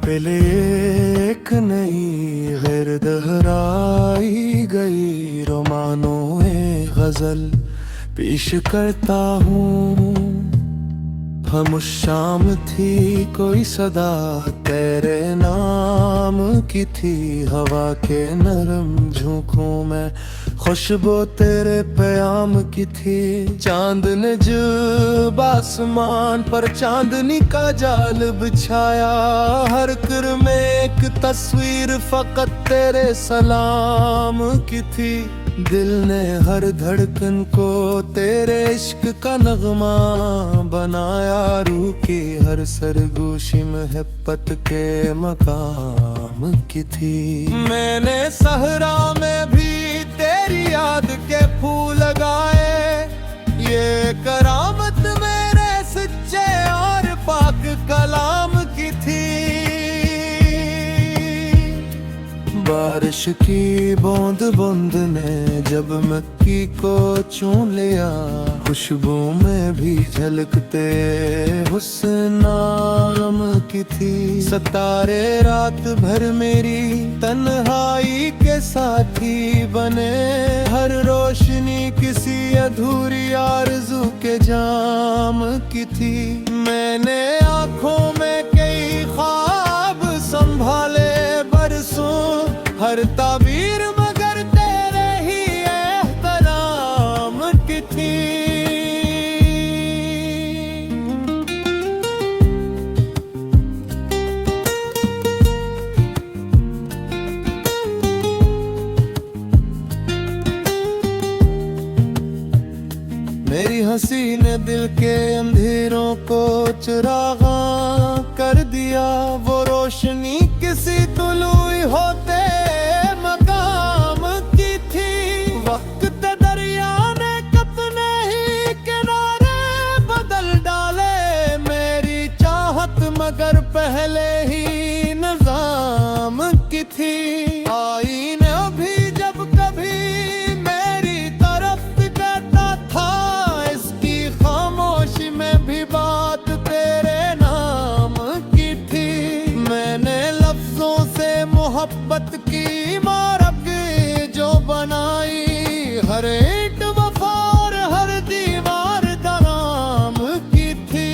काफिले एक नई गैर दोहराई गई रोमानो ए गजल पेश करता हूँ। खामोश शाम थी कोई सदा तेरे नाम की थी, हवा के नरम झोंकों में खुशबू तेरे प्याम की थी। चांद ने जब आसमान पर चांदनी का जाल बिछाया, हर कर में एक तस्वीर फकत तेरे सलाम की थी। दिल ने हर धड़कन को तेरे इश्क का नगमा बनाया, रूह की हर सरगोशी मोहब्बत के मकाम की थी। मैंने सहरा में भी तेरी याद के फूल लगाए, ये करामत मेरे सच्चे और पाक कलाम की थी। बारिश की बूंद बूंद ने जब मक्की को चूम लिया, खुशबू में भी झलकते हुस्न नाम की थी। सितारे रात भर मेरी तन्हाई के साथी बने, हर रोशनी किसी अधूरी आरज़ू के जाम की थी। मैंने आँखों में कई ख्वाब संभाले बरसों, हर ताबीर मगर तेरे ही एहतराम की थी। मेरी हंसी ने दिल के अंधेरों को चिरागा कर दिया, वो रोशनी किसी तुलुई होते मकाम की थी। वक्त दरिया ने कितने ही किनारे बदल डाले, मेरी चाहत मगर पहले ही निजाम की थी। आईने अभी जब कभी मेरी तरफ कहता था, इसकी खामोशी में भी बात तेरे नाम की थी। मैंने लफ्जों से मोहब्बत की इमारत जो बनाई, हर ईंट वफा और हर दीवार दराम की थी।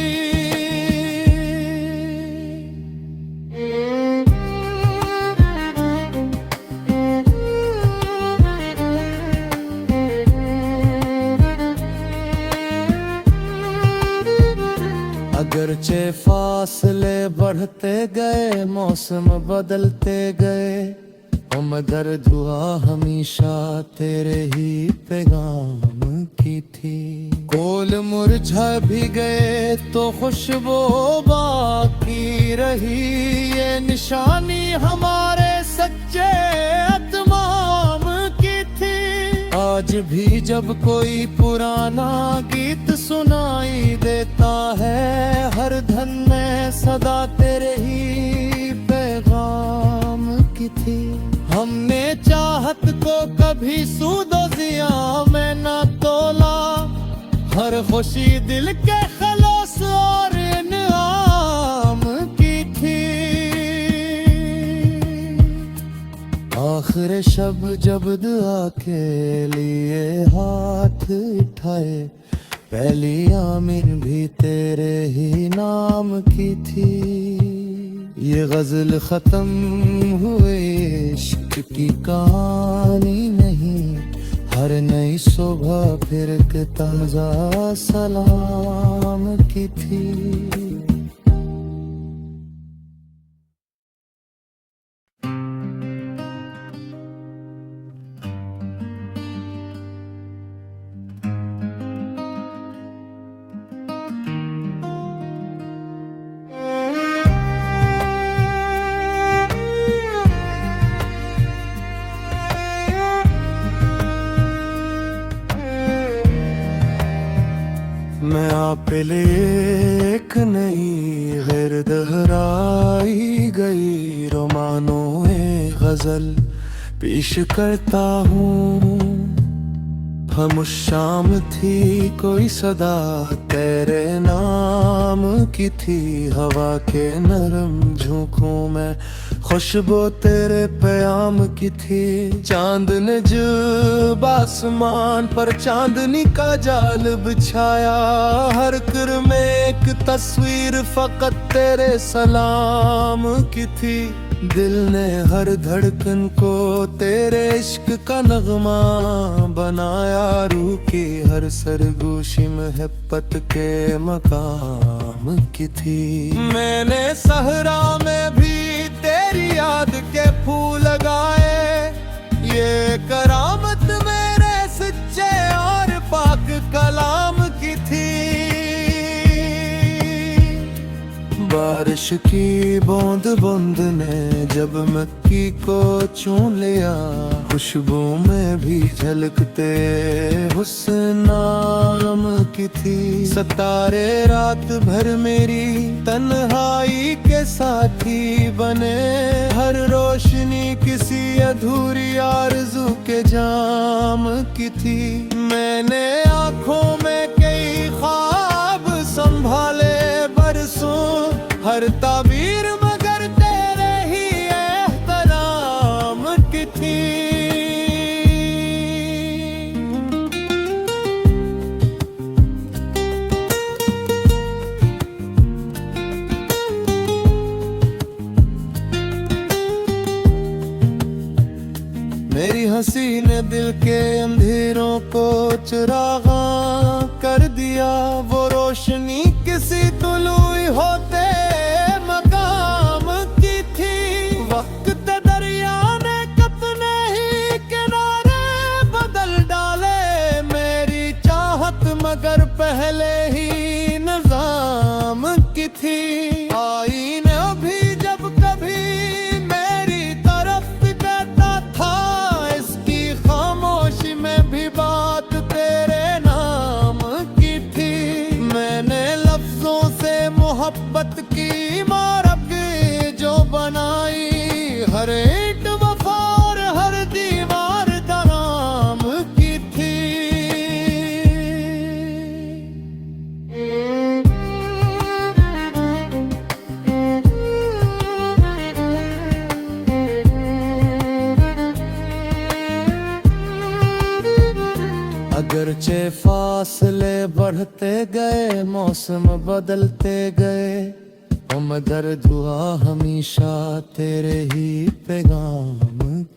अगरचे फासले बढ़ते गए, मौसम बदलते गए, मदर दुआ हमेशा तेरे ही पैगाम की थी। कोल मुरझा भी गए तो खुशबू बाकी रही, ये निशानी हमारे सच्चे अतमाम की थी। आज भी जब कोई पुराना गीत सुनाई देता है, हर धन में सदा तेरे ही पैगाम की थी। हमने चाहत को कभी सूदो जिया में न तोला, हर खुशी दिल के खलास और इनाम की थी। आखिर शब जब दुआ के लिए हाथ उठाए, पहली आमीन भी तेरे ही नाम की थी। ये गजल खत्म हुए इश्क की कहानी नहीं, हर नई सुबह फिर एक ताजा सलाम की थी। मैं आप ले एक नई गैर दोहराई गई रोमानो ए गजल पेश करता हूँ। खामोश शाम थी, कोई सदा तेरे नाम की थी। हवा के नरम झोंकों में खुशबू तेरे प्याम की थी। चांद ने जब आसमान पर चांदनी का जाल बिछाया, हर कर में एक तस्वीर फकत तेरे सलाम की थी। दिल ने हर धड़कन को तेरे इश्क का नगमा बनाया, रूह की हर सरगोशी मोहब्बत के मकाम की थी। मैंने सहरा में भी तेरी याद के फूल लगाए, ये करामत मेरे सच्चे और पाक कलाम की थी। बारिश की बूंद बूंद ने जब मक्की को चूम लिया, खुशबू में भी झलकते हुस्न नाम की थी। सितारे रात भर मेरी तन्हाई के साथी बने, हर रोशनी किसी अधूरी आरज़ू के जाम की थी। मैंने आँखों में कई ख्वाब संभाले बरसों, हर ताबीर मगर तेरे ही एहतराम की थी। मेरी हंसी ने दिल के अंधेरों को चिरागा कर दिया, वो रोशनी किसी तुलुई होते मकाम की थी। वक्त दरिया ने कितने ही किनारे बदल डाले, मेरी चाहत मगर पहले ही निजाम की थी। आईने भी जब कभी मेरी तरफ कहता था, इसकी खामोशी में भी बात तेरे नाम की थी। मैंने लफ्जों से मोहब्बत की इमारत जो बनाई, हर ईंट वफा और हर दीवार दराम की थी। अगरचे फासले बढ़ते गए, मौसम बदलते गए, मगर दुआ हमेशा तेरे ही पैगाम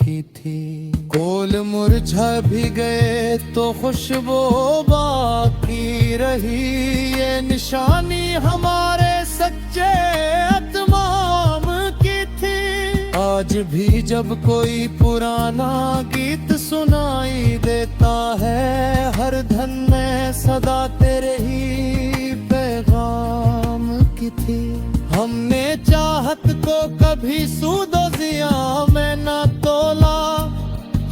की थी। कोल मुरझा भी गए तो खुशबू बाकी रही, ये निशानी हमारे सच्चे अतमाम की थी। आज भी जब कोई पुराना गीत सुनाई देता है, हर धन में सदा तेरे ही पैगाम की थी। हमने चाहत को कभी सूदो जिया में न तोला,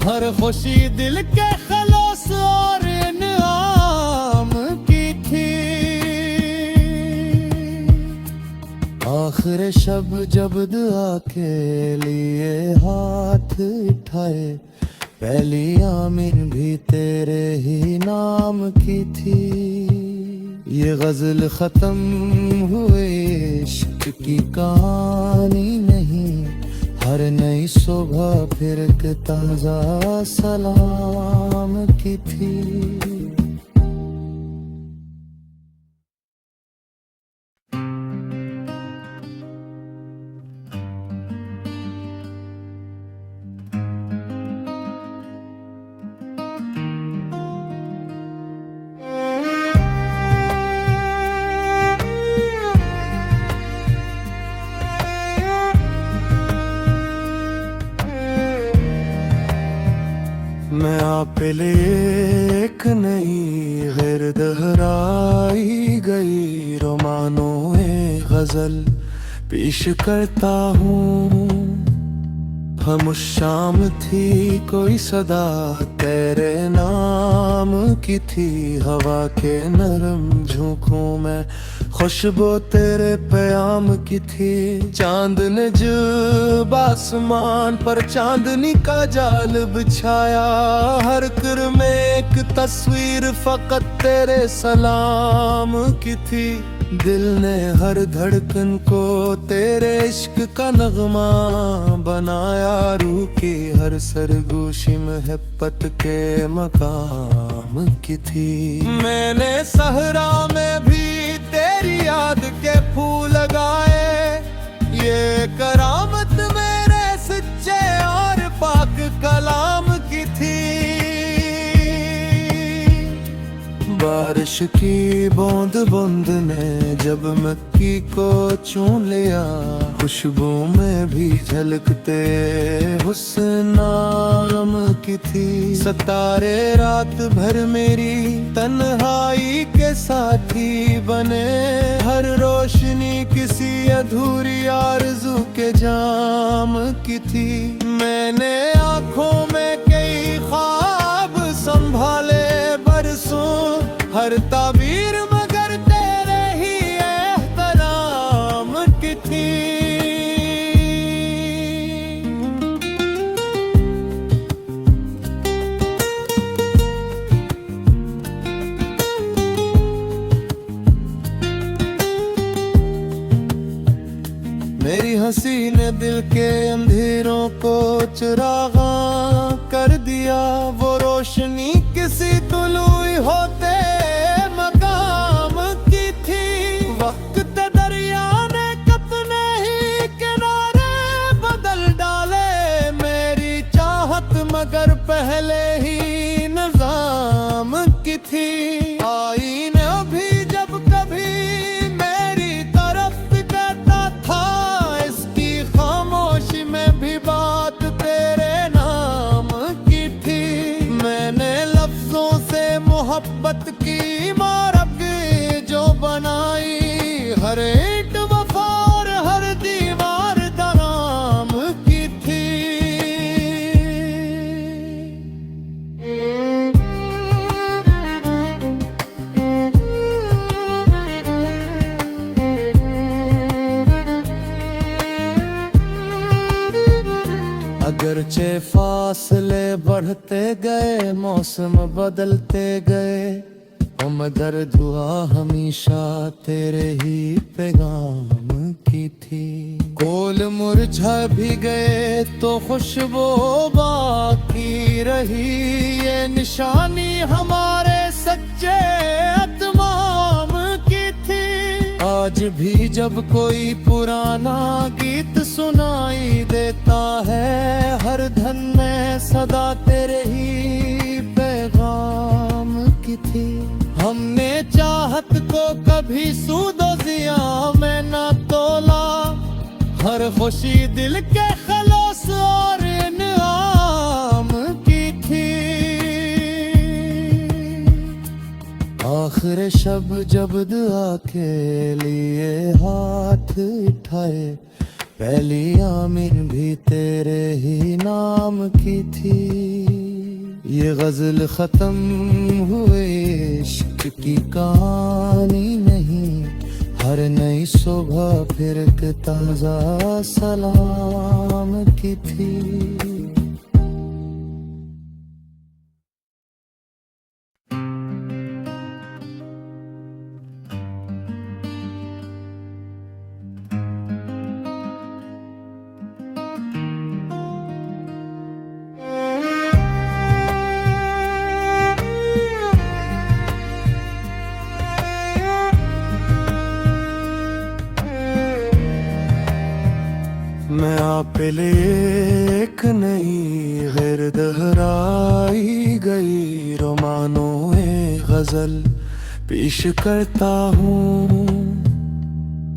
हर खुशी दिल के खलास और इनाम की थी। आखिर शब जब दुआ के लिए हाथ उठाए, पहली आमीन भी तेरे ही नाम की थी। ये गजल खत्म हुए इश्क की कहानी नहीं, हर नई सुबह फिर एक ताजा सलाम की थी। मैं आप ले एक नई गैर दोहराई गई रोमानों में गजल पेश करता हूँ। खामोश शाम थी, कोई सदा तेरे नाम की थी। हवा के नरम झोंकों में खुशबू तेरे प्याम की थी। चांद ने जब आसमान पर चांदनी का जाल बिछाया, हर कर में एक तस्वीर फकत तेरे सलाम की थी। दिल ने हर धड़कन को तेरे इश्क का नगमा बनाया। रूह की हर सरगोशी मोहब्बत के मकाम की थी। मैंने सहरा में भी तेरी याद के फूल लगाए। ये करामत मेरे सच्चे और पाक कलाम की थी। बारिश की बूंद बूंद ने जब मक्की को चूम लिया। खुशबू में भी झलकते हुस्न नाम की थी। सितारे रात भर मेरी तन्हाई के साथी बने। हर रोशनी किसी अधूरी आरज़ू के जाम की थी। मैंने आँखों में कई ख्वाब संभाले बरसों। हर ताबीर मगर तेरे ही एहतराम की थी। मेरी हंसी ने दिल के अंधेरों को चिरागा कर दिया। वो रोशनी किसी तुलुई होते मकाम की थी। वक्त दरिया ने कितने ही किनारे बदल डाले। मेरी चाहत मगर पहले ही निजाम की थी। आईने भी जब कभी मेरी तरफ कहता था। इसकी खामोशी में भी बात तेरे नाम की थी। मैंने लफ्जों से मोहब्बत की इमारत जो बनाई। हर ईंट वफा और हर दीवार दराम की थी। अगरचे फासले बढ़ते गए, मौसम बदलते गए। मगर दुआ हमेशा तेरे ही पैगाम की थी। कोल मुरझा भी गए तो खुशबू बाकी रही। ये निशानी हमारे सच्चे अतमाम की थी। आज भी जब कोई पुराना गीत सुनाई देता है। हर धन में सदा तेरे ही पैगाम की थी। हमने चाहत को कभी सूदो जिया में न तोला। हर खुशी दिल के खलास और इनाम की थी। आखिर शब जब दुआ के लिए हाथ उठाए। पहली आमीन भी तेरे ही नाम की थी। ये गजल खत्म हुए इश्क की कहानी नहीं। हर नई सुबह फिर एक ताजा सलाम की थी। मैं आप ले एक नई गैर दोहराई गई रोमानों में गजल पेश करता हूँ।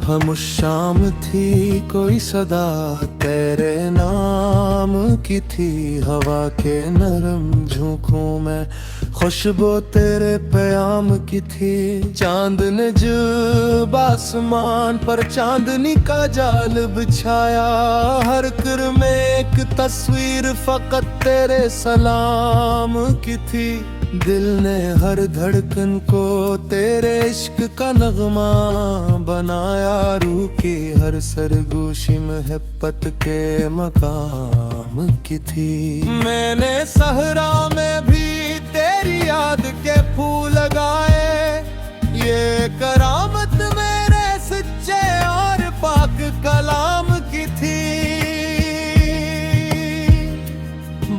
खामोश शाम थी कोई सदा तेरे नाम की थी। हवा के नरम झोंकों में खुशबू तेरे प्याम की थी। चांद ने जब आसमान पर चांदनी का जाल बिछाया। हर कर में एक तस्वीर फकत तेरे सलाम की थी। दिल ने हर धड़कन को तेरे इश्क का नगमा बनाया। रूह की हर सरगोशी मोहब्बत के मकाम की थी। मैंने सहरा में भी तेरी याद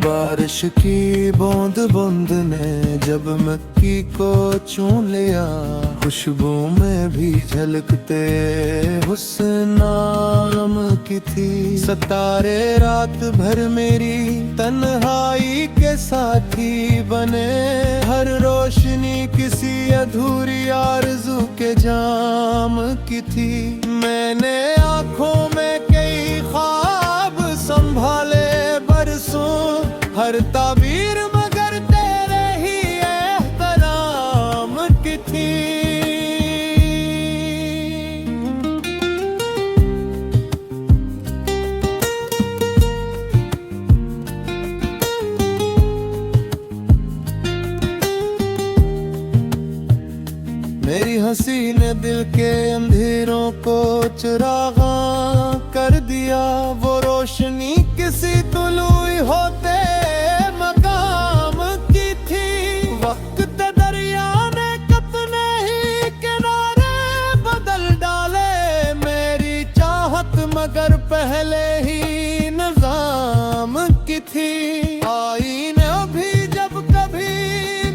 बारिश की बूंद बूंद ने जब मक्की को चूम लिया, खुशबू में भी झलकते हुस्न नाम की थी। सितारे रात भर मेरी तन्हाई के साथी बने, हर रोशनी किसी अधूरी आरज़ू के जाम की थी। मैंने आँखों में कई ख्वाब संभाले बरसों, हर ताबीर मगर तेरे ही एहतराम की थी। मेरी हंसी ने दिल के अंधेरों को चिरागा कर दिया, वो रोशनी किसी तुलुई होते मकाम की थी। वक्त दरिया ने कितने ही किनारे बदल डाले, मेरी चाहत मगर पहले ही निजाम की थी। आईने भी जब कभी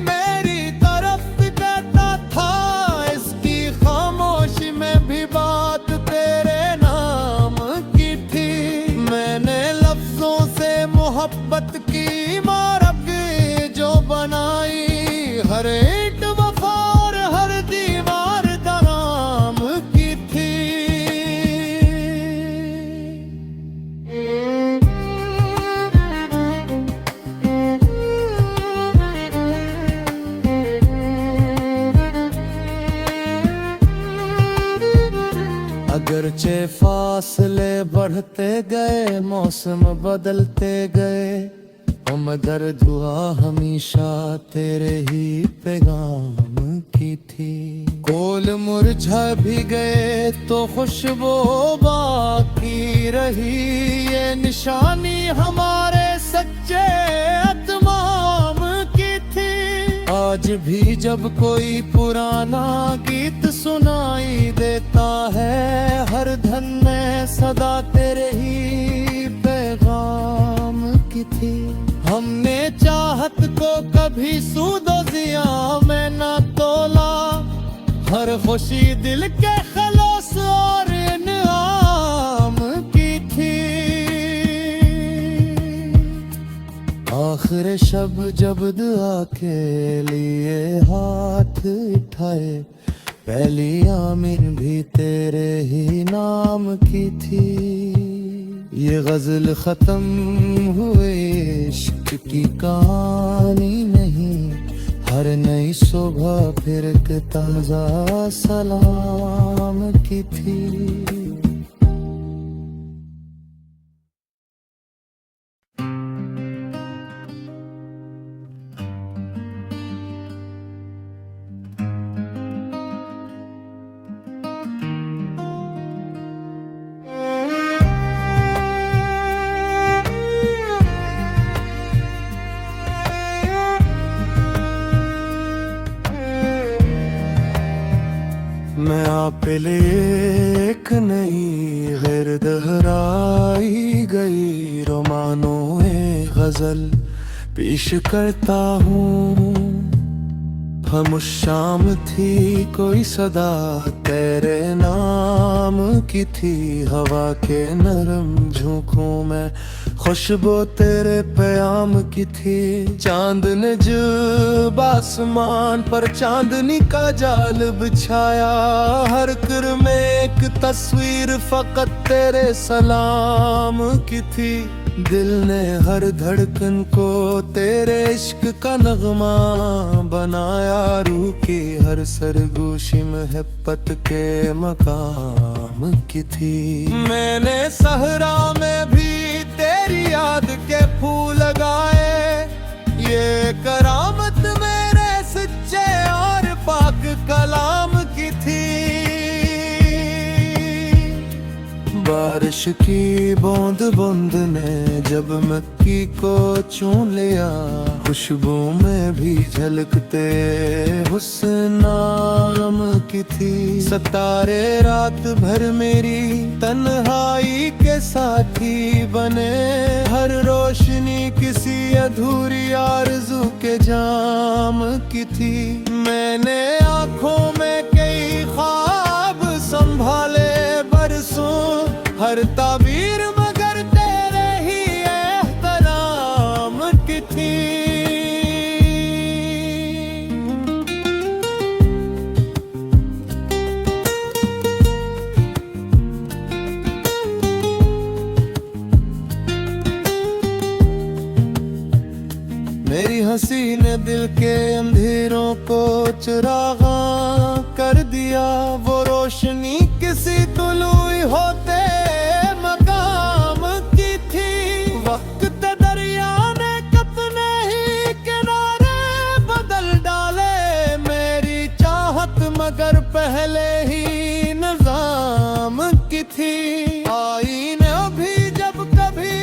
मेरी तरफ कहता था, इसकी खामोशी में भी बात तेरे नाम की थी। मैंने लफ्जों से मोहब्बत की इमारत जो बनाई, हर ईंट वफा और हर दीवार दराम की थी। अगरचे फासले बढ़ते गए, मौसम बदलते गए, मगर दुआ हमेशा तेरे ही पैगाम की थी। कोल मुरझा भी गए तो खुशबू बाकी रही, ये निशानी हमारे सच्चे अतमाम की थी। आज भी जब कोई पुराना गीत सुनाई देता है, हर धन में सदा तेरे ही पैगाम की थी। हमने चाहत को कभी सूदो जिया में ना तोला, हर खुशी दिल के खलास और इनाम की थी। आखिर शब जब दुआ के लिए हाथ उठाए, पहली आमीन भी तेरे ही नाम की थी। ये गजल खत्म हुए इश्क की कहानी नहीं, हर नई सुबह फिर एक ताजा सलाम की थी। मैं आप ले एक नई गैर दोहराई गई रोमानो गजल पेश करता हूँ। खामोश शाम थी कोई सदा तेरे नाम की थी, हवा के नरम झोंकों में खुशबू तेरे प्याम की थी। चांद ने जब आसमान पर चांदनी का जाल बिछाया, हर कर में एक तस्वीर फकत तेरे सलाम की थी। दिल ने हर धड़कन को तेरे इश्क का नगमा बनाया, रूह की हर सरगोशी मोहब्बत के मकाम की थी। मैंने सहरा में भी तेरी याद के फूल लगाए, ये करामत मेरे सच्चे और पाक कलाम की थी। बारिश की बूंद बूंद ने जब मक्की को चूम लिया, खुशबू में भी झलकते हुस्न नाम की थी। सितारे रात भर मेरी तन्हाई के साथी बने, हर रोशनी किसी अधूरी आरज़ू के जाम की थी। मैंने आँखों में कई ख्वाब संभाले बरसों, हर ताबीर मगर तेरे ही एहतराम की थी। मेरी हंसी ने दिल के अंधेरों को चिरागा कर दिया, वो रोशनी किसी तुलुई होते मकाम की थी। वक्त दरिया ने कितने ही किनारे बदल डाले, मेरी चाहत मगर पहले ही निजाम की थी। आईने भी जब कभी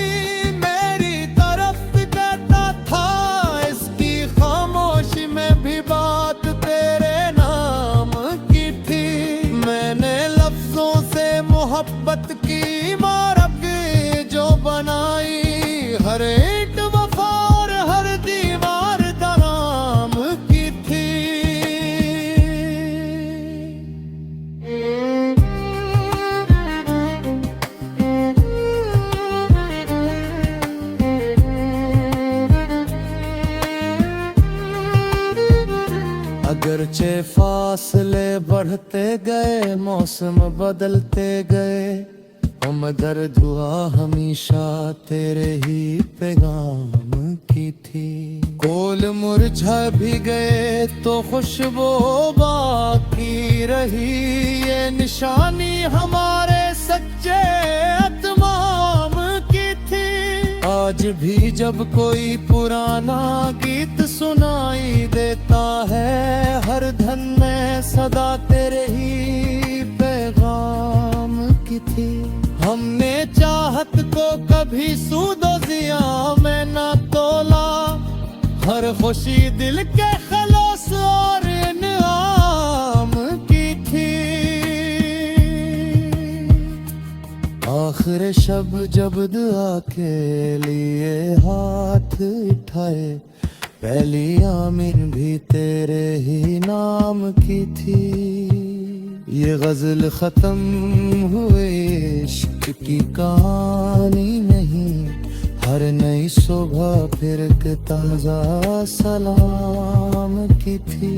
मेरी तरफ कहता था, इसकी खामोशी में भी बात तेरे नाम की थी। मैंने लफ्जों से मोहब्बत की इमारत जो बनाई, हर ईंट वफा और हर दीवार दराम की थी। अगरचे फासले बढ़ते गए, मौसम बदलते गए, मगर दुआ हमेशा तेरे ही पैगाम की थी। कोल मुरझा भी गए तो खुशबू बाकी रही, ये निशानी हमारे सच्चे अतमाम की थी। आज भी जब कोई पुराना गीत सुनाई देता है, हर धन में सदा तेरे ही पैगाम की थी। हमने चाहत को कभी सूदो जिया में ना तोला, हर खुशी दिल के खलास और इनाम की थी। आखिर शब जब दुआ के लिए हाथ उठाए, पहली आमीन भी तेरे ही नाम की थी। ये गजल खत्म हुए इश्क की कहानी नहीं, हर नई सुबह फिर एक ताजा सलाम की थी।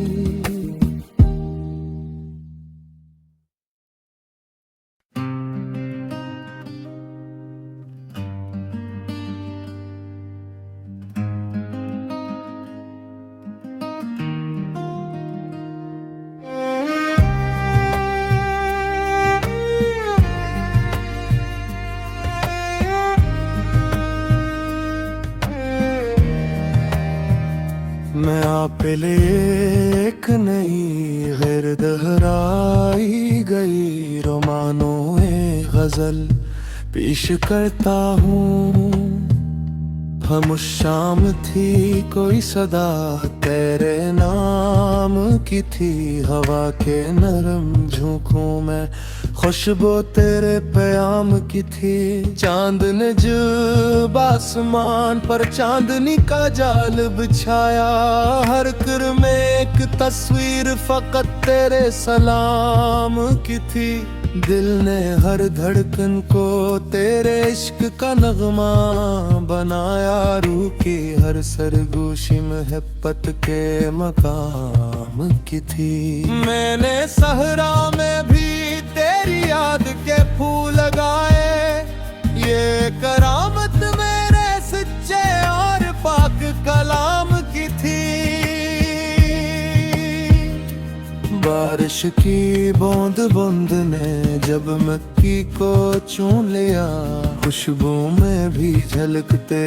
मैं आप एक नहीं गैर दोहराई गई रोमानो गजल पेश करता हूँ। खामोश शाम थी कोई सदा तेरे नाम की थी, हवा के नरम झोंकों में खुशबू तेरे प्याम की थी। चांद ने जब आसमान पर चांदनी का जाल बिछाया, हर कर में एक तस्वीर फकत तेरे सलाम की थी। दिल ने हर धड़कन को तेरे इश्क का नगमा बनाया, रूह की हर सरगोशी मोहब्बत के मकाम की थी। मैंने सहरा में भी तेरी याद के फूल लगाए, ये करामत मेरे सच्चे और पाक कलाम की थी। बारिश की बूंद बूंद ने जब मक्की को चूम लिया, खुशबू में भी झलकते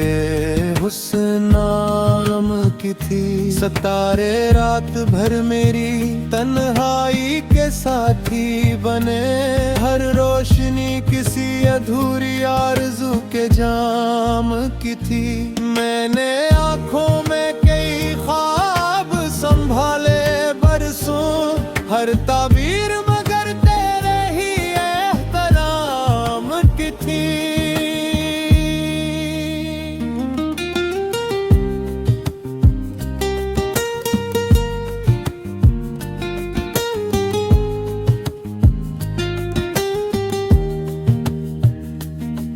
हुस्न नाम की थी। सितारे रात भर मेरी तन्हाई के साथी बने, हर रोशनी किसी अधूरी आरज़ू के जाम की थी। मैंने आँखों में कई ख्वाब संभाले बरसों, हर हर ताबीर मगर तेरे ही एहतराम की थी।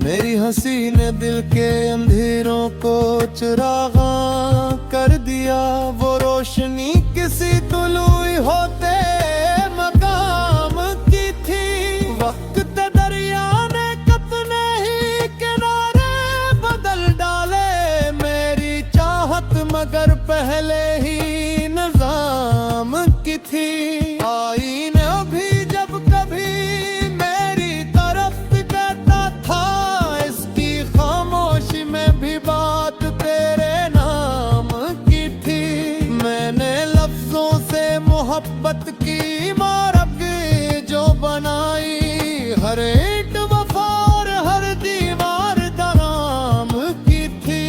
मेरी हंसी ने दिल के अंधेरों को चिरागा कर दिया। वो रोशनी किसी तुलुई होते मकाम की थी। वक्त दरिया ने कितने ही किनारे बदल डाले। मेरी चाहत मगर पहले ही निजाम की थी। आई न भी जब कभी मेरी तरफ कहता था, इसकी खामोशी में भी बात तेरे नाम की थी। मैंने लफ्जों से मोहब्बत की इमारत जो बनाई, हर ईंट वफा और हर दीवार दराम की थी।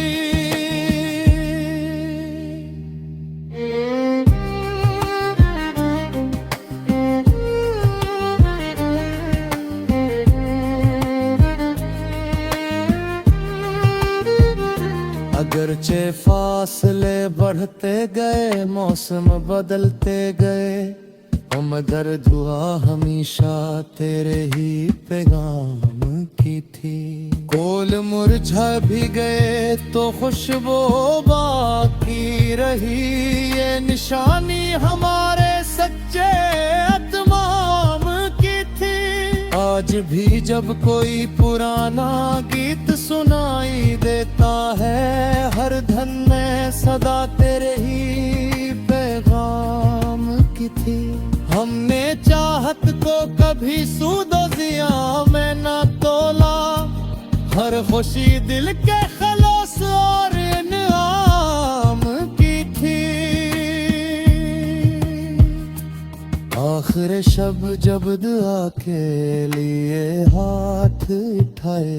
अगरचे फासले बढ़ते गए, मौसम बदलते गए, मगर दुआ हमेशा तेरे ही पैगाम की थी। कोल मुरझा भी गए तो खुशबू बाकी रही। ये निशानी हमारे सच्चे अतमाम की थी। आज भी जब कोई पुराना गीत सुनाई देता है, हर धन में सदा तेरे ही पैगाम की थी। हमने चाहत को कभी सूदो जिया में न तोला, हर खुशी दिल के खलास और इनाम की थी। आखिर शब जब दुआ के लिए हाथ उठाए,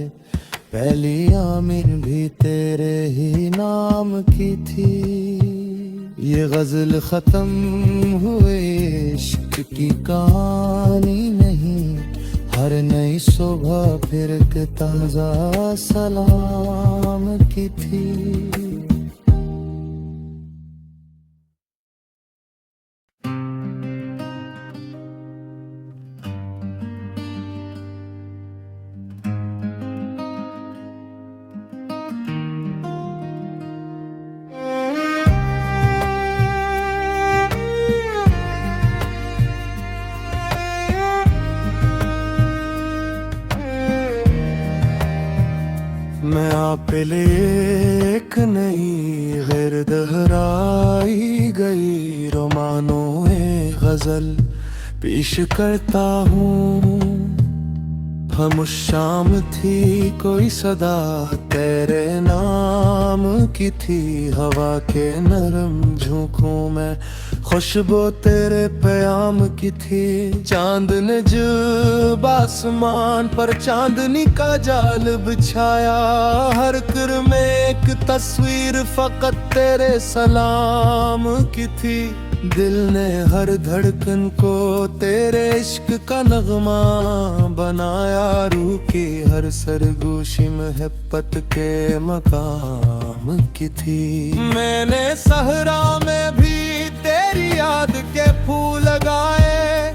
पहली आमीन भी तेरे ही नाम की थी। ये गजल खत्म हुए इश्क की कहानी नहीं, हर नई सुबह फिर एक ताजा सलाम की थी। मैं आप एक नहीं गैर दोहराई गई रोमानो गजल पेश करता हूँ। खामोश शाम थी कोई सदा तेरे नाम की थी। हवा के नरम झोंकों में खुशबू तेरे प्याम की थी। चांद ने जब आसमान पर चांदनी का जाल बिछाया, हर कर में एक तस्वीर फकत तेरे सलाम की थी। दिल ने हर धड़कन को तेरे इश्क का नगमा बनाया। रूह की हर सरगोशी मोहब्बत के मकाम की थी। मैंने सहरा में भी तेरी याद के फूल लगाए,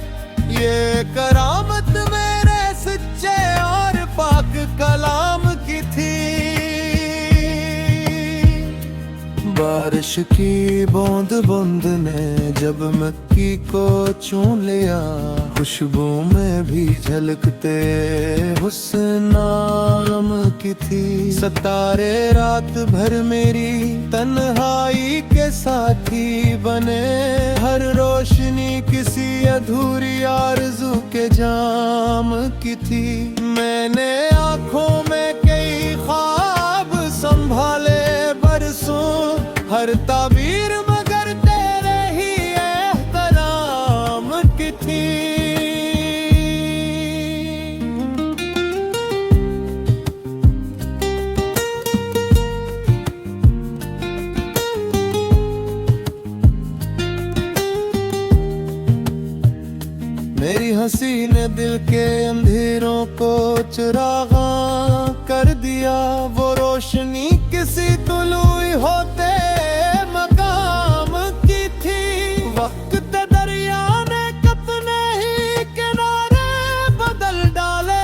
ये करामत मेरे सच्चे और पाक कलाम की थी। बारिश की बूंद बूंद ने जब मक्की को चूम लिया, खुशबू में भी झलकते हुस्न नाम की थी। सितारे रात भर मेरी तन्हाई के साथी बने, हर रोशनी किसी अधूरी आरज़ू के जाम की थी। मैंने आँखों में कई ख्वाब संभाले बरसों, हर ताबीर मगर तेरे ही एहतराम की थी। हंसी ने दिल के अंधेरों को चिरागा कर दिया। वो रोशनी किसी तुलुई होते मकाम की थी। वक्त दरिया ने कितने ही किनारे बदल डाले,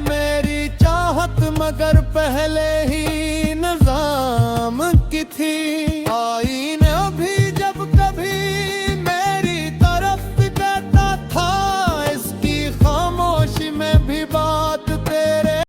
मेरी चाहत मगर पहले ही